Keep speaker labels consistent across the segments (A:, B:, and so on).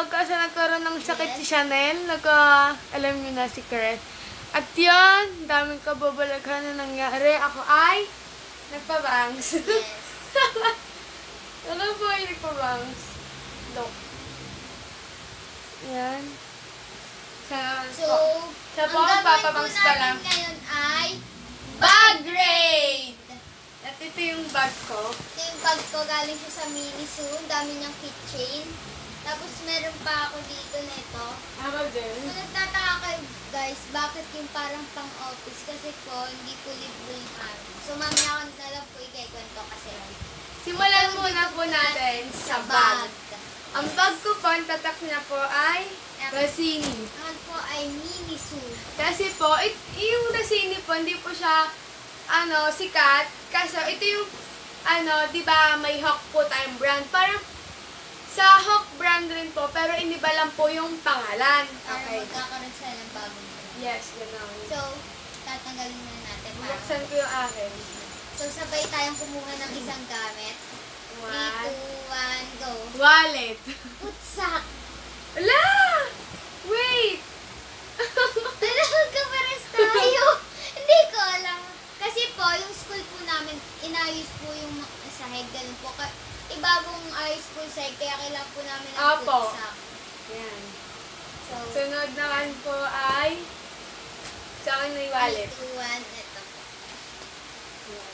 A: kasi nagkaroon ng sakit
B: Yes.
A: si Chanel. Alam niyo na, secret. At yun, daming kababalaghan na nangyari. Ako ay nagpabangs.
B: Yes.
A: Ano po ay nagpabangs? Look. Yan.
B: So,
A: Siya po,
B: ang gagawin po
A: papabangs pa lang.
B: namin ngayon ay
A: Bag raid! At ito yung bag ko.
B: ito yung bag ko, galing siya sa Miniso. Ang dami niyang keychain. Tapos meron pa ako dito nito.
A: Ako din.
B: Kung nagtataka kayo guys, bakit yung parang pang-office? Kasi po, hindi po libre yung amin. So mamaya ko na lang po ikikwento kasi.
A: Simulan muna po natin sa bag. Ang bag ko po, ang tatak niya po ay Rasini.
B: Naman po ay Miniso.
A: Kasi po, yung Rasini po, hindi po siya, sikat. Kasi ito yung, di ba may Hawk po tayong brand. Parang, sa Hawk brand rin po, pero iniba lang po yung pangalan.
B: Para
A: Okay.
B: magkakaroon sila ng bagong brand.
A: Yes, gano'n.
B: So, tatanggalin na natin.
A: Buksan ko yung akin.
B: So, sabay tayong kumuha ng isang gamit. 3, 2, 1, go.
A: Wallet.
B: Putsak!
A: Ala! Wait!
B: Ano, magkapares tayo? Hindi ko alam. Kasi po, yung school po namin, inayos po yung sahig. Ganun po. Ibagong ayos po sahig, kaya kailangan po namin ng
A: Apo.
B: putsak.
A: Yan.
B: So,
A: Sunod naman po ay sa akin na yung wallet.
B: 3, 2, 1, ito po.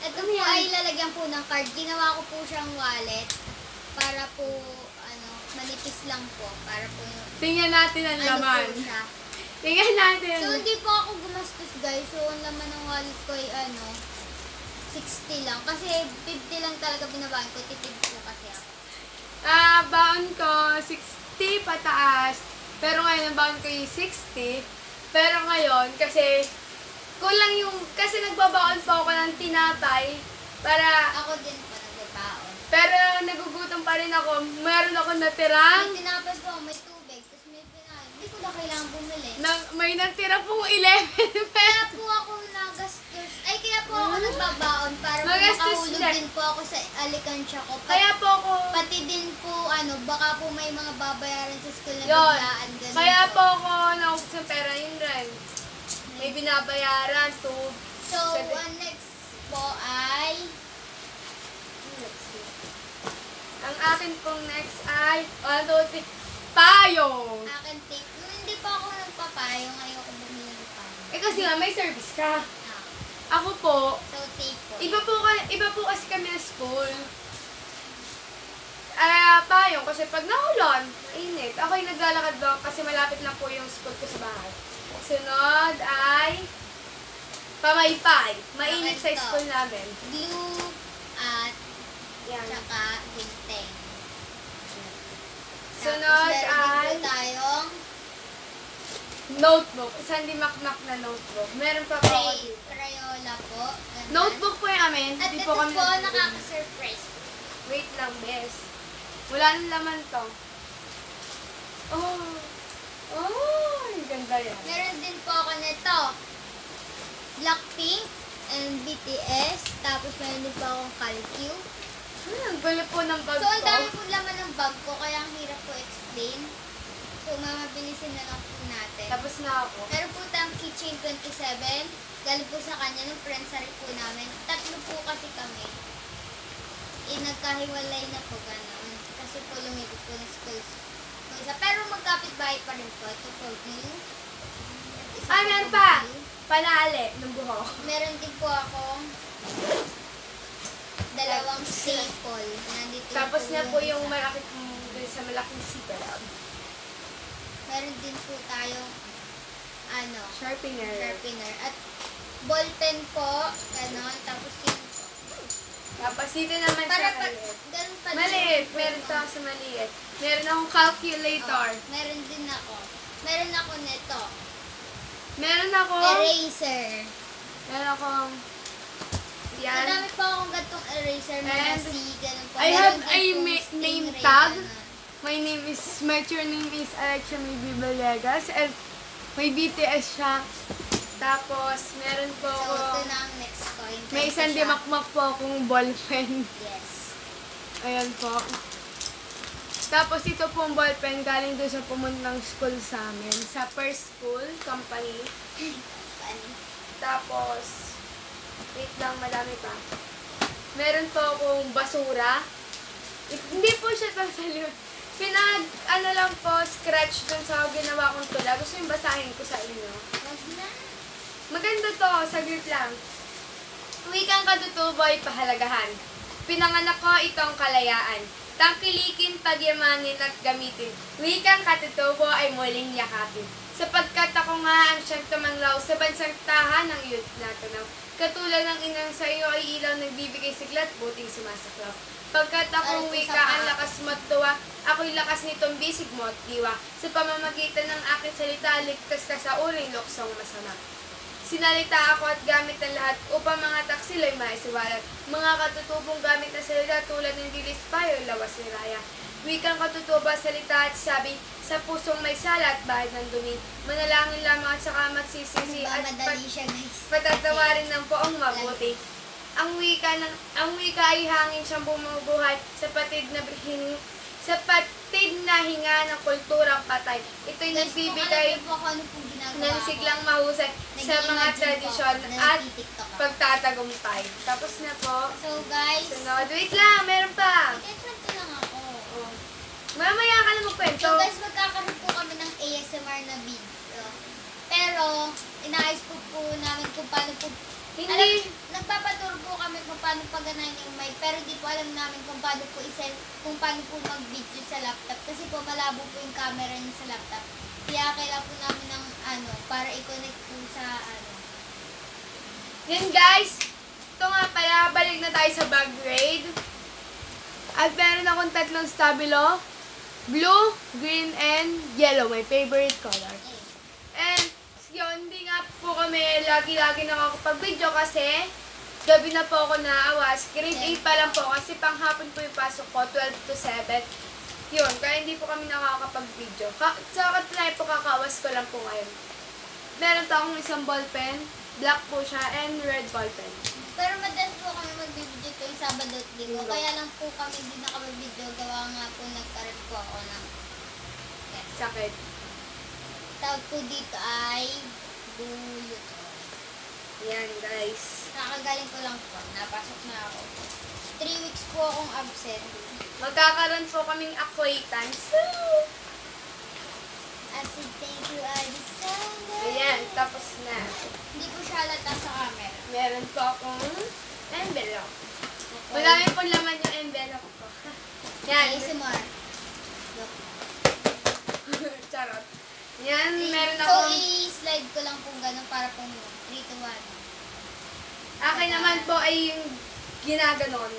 B: Ito po ay lalagyan po ng card. Ginawa ko po siyang wallet para po, manipis lang po. Para po yung,
A: Tingnan natin ang laman.
B: po siya.
A: Tingnan natin.
B: So, hindi po ako gumastos guys. So, ang laman ng wallet ko ay 60 lang. Kasi 50 lang talaga binabahan ko. Tipid po kasi ako.
A: Baon ko 60 pataas. Pero ngayon ang baon ko yung 60. Pero ngayon, kasi kulang yung, kasi nagbabaon po ako ng tinapay para,
B: Ako din po nagbabaon.
A: pero nagugutom pa rin ako. Meron ako natirang,
B: May tinapay po, may tubig. Tapos may pinahin. Hindi ko na kailangan bumili.
A: may natira pong 11
B: Kaya
A: pesos.
B: po ako nagastos. Ay, kaya po ako nagbabaon para po
A: Magastos
B: makahulog
A: na.
B: din po ako sa alikansya ko.
A: Kaya po ako,
B: Pati din po, baka po may mga babayaran sa school na
A: yun,
B: biglaan. Ganun
A: kaya po ako naubos ng pera yung rent. May binabayaran to.
B: So, next po ay
A: Ang akin pong next ay, 1, 2, 3, payong!
B: akin tape. Nung hindi pa ako nagpapayo, ngayon ako bumili ng payo.
A: Kasi nga, may service ka.
B: Ah,
A: Ako po,
B: so, tape po.
A: iba po kasi kami na school. Payong, kasi pag naulan, mainit. Ako yung naglalakad doon kasi malapit lang po yung school ko sa bahay. Sunod ay pamaypay. Mainit sa
B: Bakit to?
A: school namin.
B: Glue at
A: Yan.
B: saka ginteng.
A: Sunod
B: Tapos, meron
A: ay
B: din po tayong
A: notebook. Isang di makmak na notebook. Meron pa po ako dito.
B: Crayola po. Ganun.
A: Notebook po yung amin.
B: At
A: Hindi
B: ito po,
A: nagbibili.
B: nakaka-surprise.
A: Wait lang, bes. Wala nang laman to. Oh. Oh, ang ganda yan.
B: Meron din po ako nito. Blackpink and BTS. Tapos meron din po akong Calcu.
A: Ang gulo po ng bag
B: So, ang
A: ko.
B: dami po laman ng bag ko, kaya ang hirap po explain. So, mamabilisin na lang po natin.
A: Tapos na ako.
B: Meron po tayong Keychain 27. Galing po sa kanya ng friendsary po namin. 3 po kasi kami. Nagkahiwalay na po gano'n. Kasi po lumipit po ng school. Pero magkapit-bahay pa rin po. Ito po, glue. Isa po
A: Meron
B: po
A: pa.
B: glue.
A: Panali ng buhok.
B: Meron din po akong 2 staple. Nandito
A: Tapos na po yung
B: isa.
A: malaki dun sa malaking sipalab.
B: Meron din po tayong
A: Sharpener.
B: sharpener. At ballpen po. Ganon. Tapos yun po.
A: Tapos dito naman
B: Para
A: siya
B: pa,
A: maliit.
B: ganun pa din
A: Maliit.
B: po,
A: Meron
B: no?
A: to sa maliit. Meron akong calculator.
B: Oh, meron din ako. Meron ako nito.
A: Meron ako.
B: Eraser.
A: Meron akong yan.
B: Madami po akong gatong eraser. Mga
A: And
B: C, ganun po.
A: I
B: Meron
A: have
B: din
A: a
B: pong
A: name
B: stingray,
A: tag.
B: ganun.
A: My true name is Alexia Maybe Villegas. And may BTS siya. Tapos, meron po
B: So,
A: ako.
B: ito na ang next ko.
A: May isang dimakmak po akong ballpen.
B: Yes.
A: Ayan po. Tapos ito pong ballpen galing doon sa pumuntang school sa amin. Sa first school, company. Tapos, wait lang, madami pa. Meron po akong basura. Hindi po siya sasalute. Ano lang po, scratch dun sa ginawa kong tula. Gusto yung basahin ko sa inyo. Maganda to, saglit lang. Wikang katutuboy, pahalagahan. Pinanganak ko itong kalayaan. Tangkilikin, pagyamanin at gamitin. Wikang katutubo ay muling yakapin. Sapagkat ako nga ang siyang tumanglaw sa bansang tahan ng iyong natanaw. Katulad ng inang sa iyo ay ilaw nagbibigay siglat, buting sumasaklaw. Pagkat akong wika ang lakas mo't tuwa, ako'y lakas nitong bisig mo at diwa. Sa pamamagitan ng aking salita, ligtas ka sa uling luksong masama. Sinalita ako at gamit ng lahat upang mga taksil ay maisiwalat. Mga katutubong gamit na salita tulad ng dilis payo, lawas ni Raya. Wikang katutuba, salita at sabi, sa pusong may sala at bahid ng dumi. Manalangin lamang at saka magsisisi at patatawarin ng poong mabuti. Ang wika ay hangin siyang bumubuhay sa patid na hinga ng kulturang patay. Ito'y nagbibigay ng siglang mahusay sa mga tradisyon at pagtatagumpay. Tapos na po.
B: So guys,
A: Sunod. Wait lang, meron pa.
B: magkikwento lang ako.
A: Oh. Mamaya ka na magkwento.
B: So guys, magkakaroon po kami ng ASMR na video. Pero, inaayos po namin kung paano po.
A: Hindi.
B: Nagpapaturo po kami kung paano paganahin yung mic, pero di po alam namin kung paano po mag-video sa laptop. Kasi po malabo po yung camera niya sa laptop. Kaya kailangan po namin ng para i-connect po sa
A: Yan guys. Ito nga pala, balik na tayo sa bag grade. At meron akong tatlong stabilo. Blue, green, and yellow. My favorite color. And yun, hindi nga po kami lagi-lagi nakakapag-video kasi gabi na po ako naawas. Grade 8 pa lang po kasi panghapon po yung pasok ko, 12 to 7. Yun, kaya hindi po kami nakakapag-video. Sa katunayan po, kakawas ko lang po ngayon. Meron to akong isang ballpen, black po siya, and red ballpen.
B: Pero madalas po kami mag-video ko yung Sabado at Linggo. Kaya lang po kami hindi nakapag-video. Gawa nga po nagkaroon po ako ng
A: Sakit.
B: tawag po dito ay bulot.
A: Yan guys.
B: Kakagaling ko lang po. Napasok na ako. 3 weeks po akong absent.
A: Magkakaroon po kaming acquaintance.
B: I said thank you, Alexander.
A: Ayan, tapos na.
B: Hindi po siya halata sa camera.
A: Meron po akong envelope. Marami po laman yung envelope ko. Yan.
B: ASMR.
A: Charot. Yan, meron
B: So,
A: akong...
B: i-slide ko lang po gano'n para po 3 to 1.
A: Akin naman po ay yung ginaganon.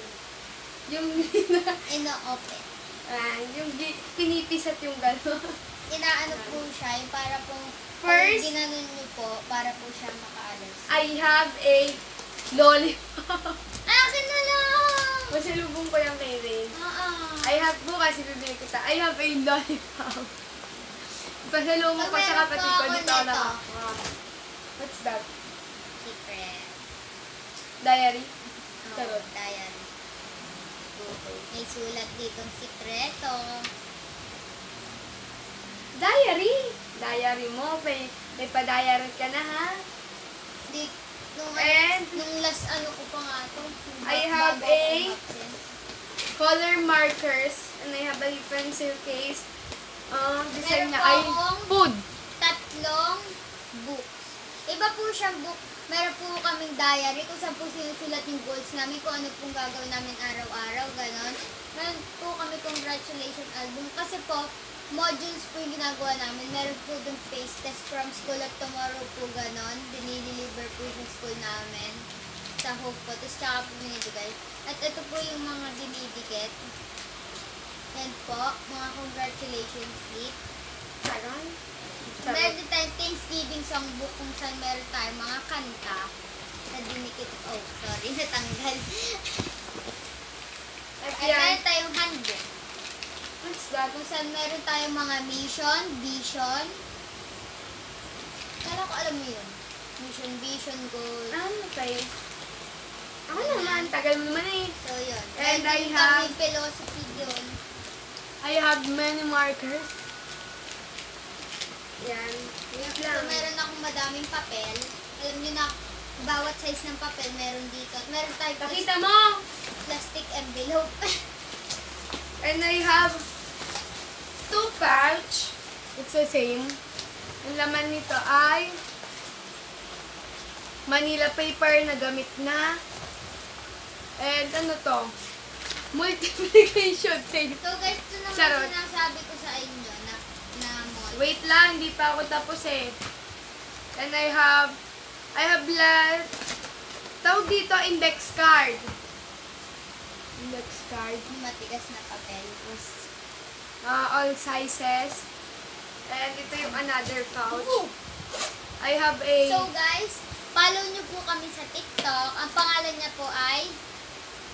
A: Yung...
B: Ino-open.
A: yung pinipisat yung gano'n.
B: Inaano po siya, yung para po,
A: First,
B: ginanon nyo po, para po siya makaalis.
A: I have a lollipop.
B: Akin na lang!
A: Masalubong ko yung kay Ray.
B: Oo.
A: I have, bukas ibibigay kita. I have a lollipop. Pasalubong ko sa kapatid ko. Dito ako nakakuha. What's that?
B: Secret.
A: Diary?
B: Oo,
A: Charot.
B: diary.
A: Okay.
B: May sulat ditong sikreto.
A: Diary? Diary mo. May pa-diary ka na ha?
B: Nung last ano ko pa nga ito.
A: I have a color markers and I have a pencil case. Design niya ay food.
B: 3 books. Iba po siyang book. Meron po kaming diary kung saan po sinusulat yung goals namin, kung ano pong gagawin namin araw-araw, ganon. Meron po kami congratulations album kasi po, modules po yung ginagawa namin. Meron po dun face test from school at tomorrow po ganon. Dinideliver po yung school namin sa Hope po. Tapos tsaka po binibigay. At ito po yung mga dinidikit. Yan po, mga congratulations slip.
A: Meron?
B: Meron din tayong Thanksgiving songbook kung saan meron tayong mga kanta na dinikit. Oh, sorry, natanggal. At meron tayong handbook.
A: What's that?
B: Kung saan meron tayong mga mission, vision. Kala ko alam mo yun. Mission, vision, goal.
A: Ano tayo? Ako naman, tagal mo naman eh.
B: So, yun.
A: And
B: Meron
A: I
B: din
A: have-
B: kami philosophy yun.
A: I have many markers. Yan. Wait
B: So,
A: lang.
B: meron akong madaming papel. Alam nyo na, bawat size ng papel meron dito. Meron tayong
A: Pakita mo!
B: plastic envelope.
A: And I have 2 pouch. It's the same. Ang laman nito ay Manila paper na gamit na. And ano to? Multiplication tape.
B: So guys, ito naman
A: Charot.
B: sinasabi ko sa inyo na mall.
A: Wait lang, hindi pa ako tapos eh. And I have tawag dito, index card. Index card.
B: Matigas na papel.
A: All sizes. And ito yung another pouch. I have a...
B: So guys, follow nyo po kami sa TikTok. Ang pangalan niya po ay,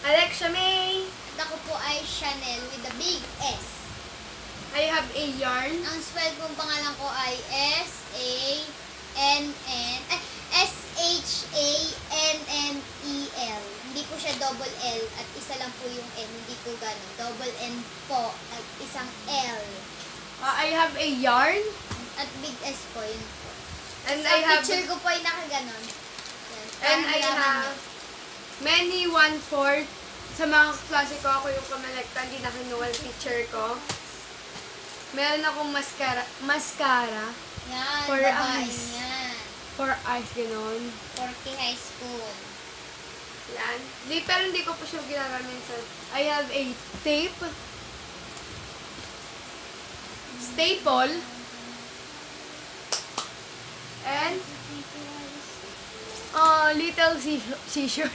A: Alexia May.
B: at ako po ay Chanel with a big S.
A: I have a yarn.
B: Ang spell pong pangalan ko ay S-H-A-N-N-E-L. Hindi po siya double L at isa lang po yung N. Hindi po ganun. Double N po at isang L.
A: I have a yarn.
B: At big S po yun po.
A: And
B: So,
A: I have...
B: picture ko po ay nakaganon. Yan.
A: And
B: Parang
A: I
B: malaman
A: have many 1/4. Sa mga klase ko, ako yung kamalekta, hindi na kinuha ng teacher ko. Meron akong mascara
B: nyo. Yan,
A: for
B: babae
A: eyes.
B: yan.
A: for eyes, ganun.
B: 40 high school.
A: Yan. Pero hindi ko po siya ginagamit sa... I have a tape. Staple. And little scissor.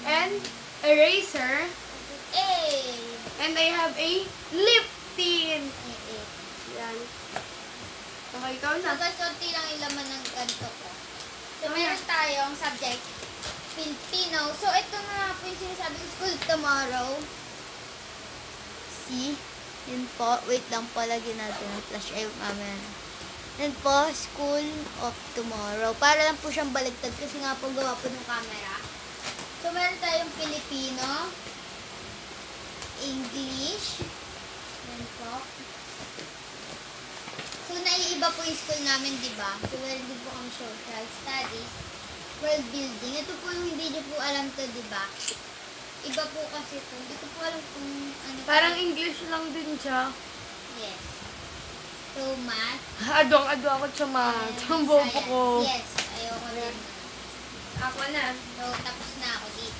A: And eraser.
B: Eh!
A: And I have a lip tint. Yan. Okay, ikaw
B: So
A: na.
B: guys, konti lang yung laman ng ganito ko. So meron tayong subject, Filipino. So ito nga po yung sinasabi ko, school tomorrow. See? Yun po. Wait lang po, lagyan natin ng flash. Ay, mamaya na. Yan po, school of tomorrow. Para lang po siyang baligtad kasi nga po gawa po ng camera. So meron tayong Filipino, English, yan po. So, naiiba po yung school namin, di ba? So, meron din po kami social studies, world building. Ito po yung hindi nyo po alam to, di ba? Iba po kasi ito. Hindi ko po alam kung ano.
A: Parang English lang din siya.
B: Yes. So, math.
A: Adwang-adwa ako sa math.
B: and
A: Ang bobo
B: science.
A: ko.
B: Yes, ayoko din.
A: Ako na.
B: So, tapos na ako dito.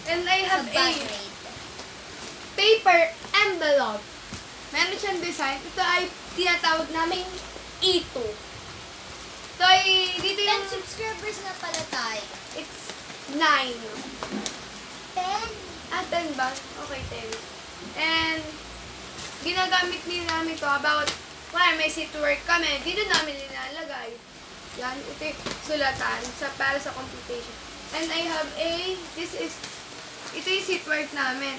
A: And I
B: So,
A: have a
B: bad grade.
A: paper envelope. Meron siyang design. Ito ay tinatawag namin E2. Ito ay, dito
B: 10
A: yung,
B: subscribers na pala tayo.
A: it's 9.
B: 10?
A: 10 ba? Okay, 10. And, ginagamit din namin ito about, may sit work kami, dito namin nilalagay. Yan, ito yung sulatan para sa computation. And I have ito yung sit work namin.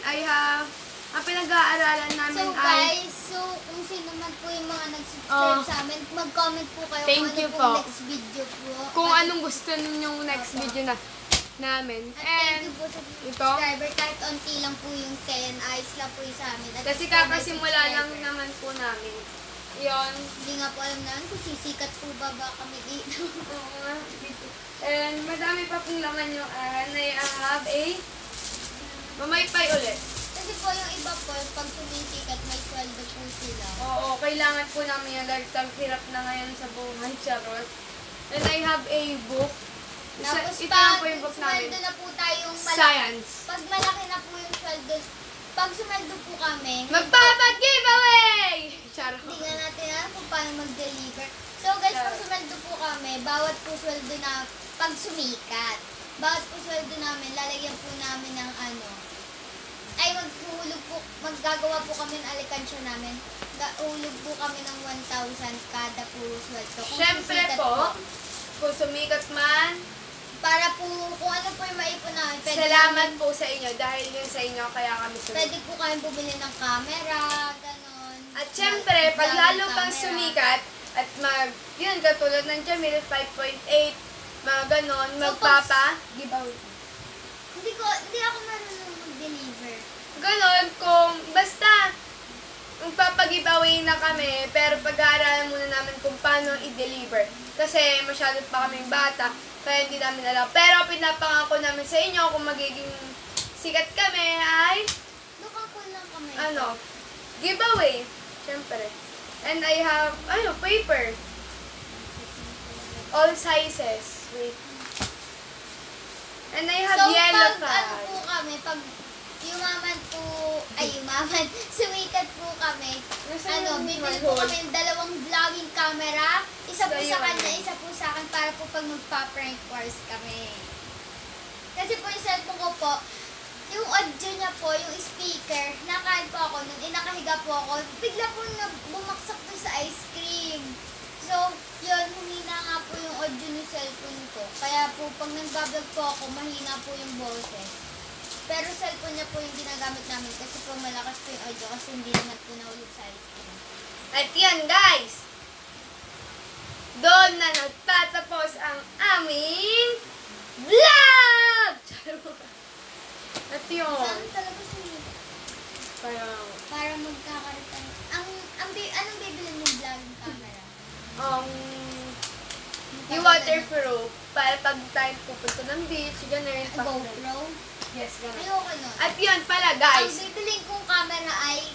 A: Ang pinag-aaralan namin
B: So
A: ay,
B: guys, kung sino man po yung mga nag-subscribe sa amin, mag-comment po kayo
A: Thank
B: kung
A: you
B: ano
A: po.
B: pong next video po.
A: kung anong gusto ninyong next video namin.
B: At thank
A: And,
B: you po sa
A: ito,
B: subscriber. Kahit onti lang po yung 10 eyes lang po yung sa amin. At
A: kasi
B: ito, may
A: kakasimula lang
B: subscriber.
A: naman po namin. Yon.
B: Hindi nga po alam namin kung sisikat po ba kami dito.
A: Oo nga, dito. And madami pa pong laman yung I have a mamaypay ulit.
B: Kasi po yung iba po, pag sumisikat, may sweldo po sila.
A: Oo, kailangan po namin yung lifetime hirap na ngayon sa buhay, charot. And I have a book.
B: Tapos
A: Ito lang
B: pag
A: po yung book namin.
B: sweldo na po tayong malaki,
A: Science.
B: pag malaki na po yung sweldo, pag sumweldo po kami,
A: Magpapag-giveaway! Charot.
B: hindi nga natin alam kung paano mag-deliver. So guys, pag sumweldo po kami, bawat po sweldo na, pag sumikat, bawat po sweldo namin, lalagyan po namin ng maggagawa po kami ng alikansya namin. Hulog po kami ng 1,000 kada po sweldo. Kung
A: Siyempre
B: sumikat
A: po, kung sumikat man,
B: para po, kung ano po yung maipon namin,
A: salamat po sa inyo dahil yun sa inyo kaya kami sumikat.
B: Pwede po kami bumili ng camera, ganon.
A: At syempre, pag lalo pang
B: Camera.
A: sumikat at yun, katulad ng Jamil, 5.8, mga ganon,
B: So,
A: magpapa-giveaway.
B: Hindi ako marunong mag-deliver.
A: ganon, kung basta magpapag-giveaway na kami, pero pag-aaralan muna namin kung paano i-deliver. Kasi masyado pa kaming bata, kaya hindi namin alam. Pero pinapangako namin sa inyo kung magiging sikat kami ay,
B: Ko lang kami.
A: giveaway. Siyempre. And I have, paper. All sizes. Wait. And I have yellow
B: pag
A: card.
B: po kami, pag sumikat po kami, bibili po kami ng dalawang vlogging camera, isa po sa kanya, isa po sa akin, para po pag magpa-prank wars kami. Kasi po yung cellphone ko po, yung audio niya po, yung speaker, nakain po ako nun, nakahiga po ako, bigla po bumaksak po sa ice cream. So, yun, humina nga po yung audio ng cellphone ko. Kaya po, pag nag-vlog po ako, mahina po yung boses. Pero cellphone niya po yung ginagamit namin kasi po malakas po yung audio kasi hindi naman po naulit sa ice cream.
A: At yan, guys. Doon na nagtatapos ang aming vlog! At yun.
B: Saan talaga sumita? Para magkakaroon tayo. Anong bibili mong vlogging camera?
A: Yung waterproof. Para pag tayo pupunta ng beach, gano'n.
B: GoPro?
A: Yes, gano'n.
B: Ayoko nun.
A: At yun pala,
B: Ang
A: guys.
B: bibiling kong camera ay,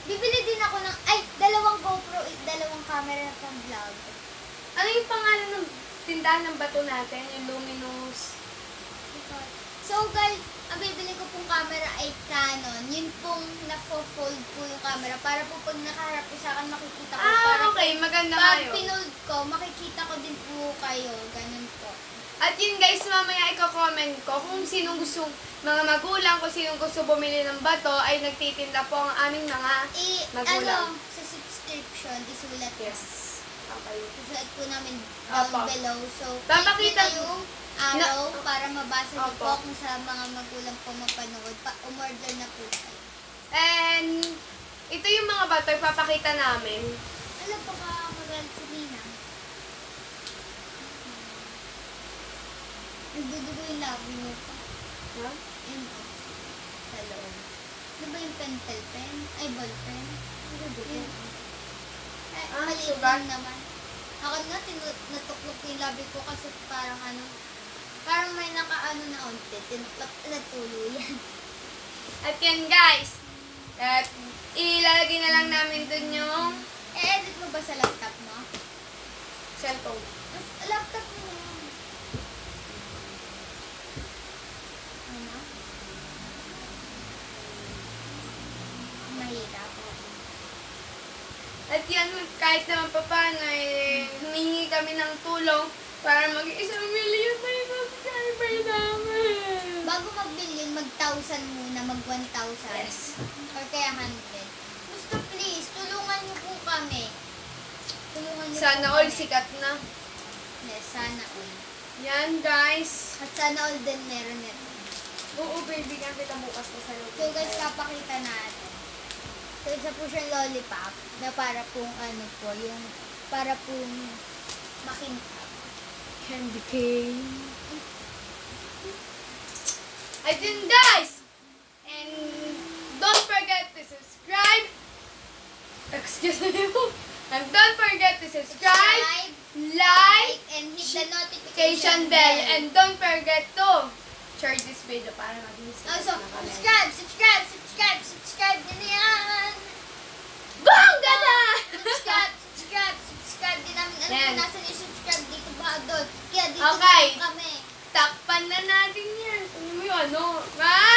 B: bibili din ako ng, dalawang GoPro, dalawang camera na pang vlog.
A: Ano yung pangalan ng tindahan ng bato natin? Yung Luminous.
B: So guys, ang bibili ko pong camera ay Canon. Yun pong na-fold po yung camera para po pag nakaharap po sa akin makikita ko. Para
A: Okay. Maganda
B: pag
A: kayo.
B: pinold ko, makikita ko din po kayo. Ganun po.
A: At yun, guys, mamaya i-comment ko kung sinong gustong, mga magulang, kung sinong gusto bumili ng bato, ay nagtitinda po ang aming mga magulang.
B: Sa subscription, isulat po.
A: Yes. Okay.
B: Isulat po namin down
A: Opo.
B: below. So,
A: Papakita-
B: click nyo yung araw para mabasa nyo
A: Opo.
B: po kung sa mga magulang po mapanood. Umorder na po kayo.
A: And, ito yung mga bato, ipapakita namin.
B: Alam po ka magalit si Nina. Nagdudugo yung labi mo pa.
A: Huh?
B: Yun po. Sa loob. Ano ba yung pentel pen? Ay, ball pen? Yun. Maliit
A: sugat.
B: lang naman. Ako nga, natuklok ko yung labi ko kasi parang may nakaano na onte. Natulo yan.
A: At yan, guys. At ilalagay na lang namin dun yung
B: Edit mo ba sa laptop mo?
A: cellphone.
B: Laptop mo yan. Ano? Mahirap.
A: At yan, kahit naman pa paano, humingi kami ng tulong para mag-1 million na yung subscriber namin.
B: Bago mag-billion, mag-1,000 muna, mag-1,000.
A: Yes.
B: Or kaya 100. Gusto please, tulungan niyo po kami. Tulungan niyo
A: Sana
B: po
A: all
B: kami.
A: sikat na.
B: Yes, sana all.
A: Yan, guys.
B: At sana all din meron nito.
A: Oo, baby, kita bukas pa sa loob.
B: So guys, papakita natin. So isa po siyang lollipop na para pong para pong makintab.
A: Candy cane. At yun, guys. And don't forget to subscribe. Excuse me. And don't forget to subscribe, like,
B: and hit the
A: notification bell. And don't forget to share this video para maging
B: also, subscribe din yan.
A: Bongga na!
B: Subscribe din namin. Ano
A: Yan.
B: kung nasan yung subscribe dito ba doon? Kaya dito
A: Okay.
B: na kami.
A: Takpan na natin yan. Ano yung ano? Ma!